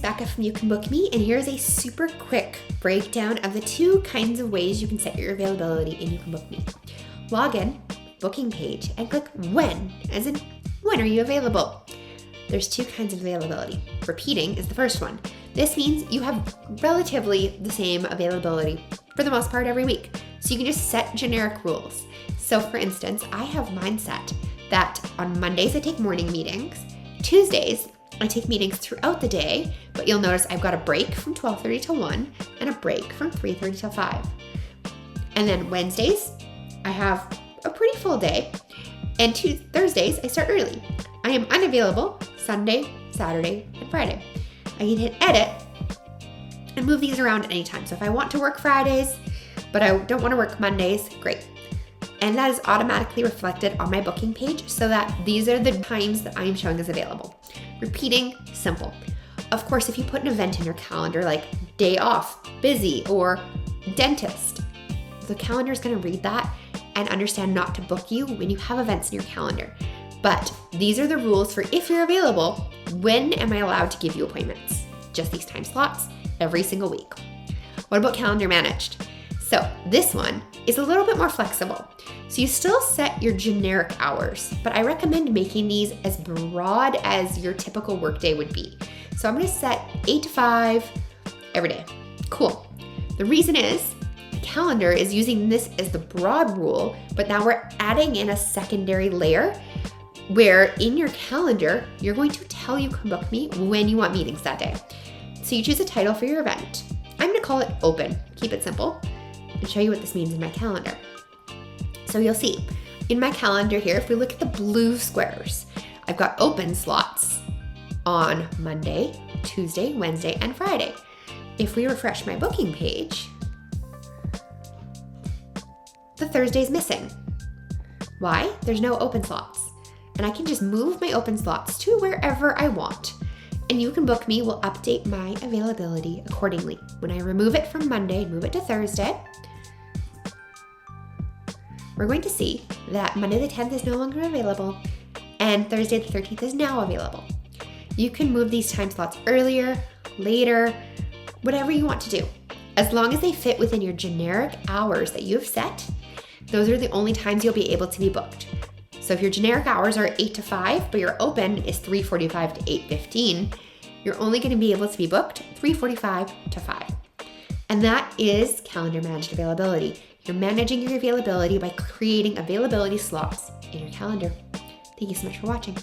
Becca from YouCanBookMe, and here's a super quick breakdown of the 2 kinds of ways you can set your availability in YouCanBookMe. Log in, booking page, and click when, as in when are you available? There's 2 kinds of availability. Repeating is the first one. This means you have relatively the same availability for the most part every week. So you can just set generic rules. So for instance, I have mine set that on Mondays I take morning meetings, Tuesdays I take meetings throughout the day, but you'll notice I've got a break from 12:30 to 1 and a break from 3:30 to 5. And then Wednesdays, I have a pretty full day, and Thursdays I start early. I am unavailable Sunday, Saturday, and Friday. I can hit edit and move these around anytime. So if I want to work Fridays, but I don't want to work Mondays, great. And that is automatically reflected on my booking page so that these are the times that I'm showing as available. Repeating, simple. Of course, if you put an event in your calendar like day off, busy, or dentist, the calendar is going to read that and understand not to book you when you have events in your calendar. But these are the rules for if you're available, when am I allowed to give you appointments? Just these time slots every single week. What about calendar managed? So this one is a little bit more flexible. So you still set your generic hours, but I recommend making these as broad as your typical workday would be. So I'm gonna set 8 to 5 every day. Cool. The reason is the calendar is using this as the broad rule, but now we're adding in a secondary layer where in your calendar, you're going to tell YouCanBookMe when you want meetings that day. So you choose a title for your event. I'm gonna call it open, keep it simple, and show you what this means in my calendar. So you'll see in my calendar here, if we look at the blue squares, I've got open slots on Monday, Tuesday, Wednesday, and Friday. If we refresh my booking page, the Thursday's missing. Why? There's no open slots. And I can just move my open slots to wherever I want. And YouCanBookMe will update my availability accordingly. When I remove it from Monday and move it to Thursday, we're going to see that Monday the 10th is no longer available and Thursday the 13th is now available. You can move these time slots earlier, later, whatever you want to do. As long as they fit within your generic hours that you've set, those are the only times you'll be able to be booked. So if your generic hours are 8 to 5, but your open is 3:45 to 8:15, you're only going to be able to be booked 3:45 to 5. And that is calendar managed availability. You're managing your availability by creating availability slots in your calendar. Thank you so much for watching.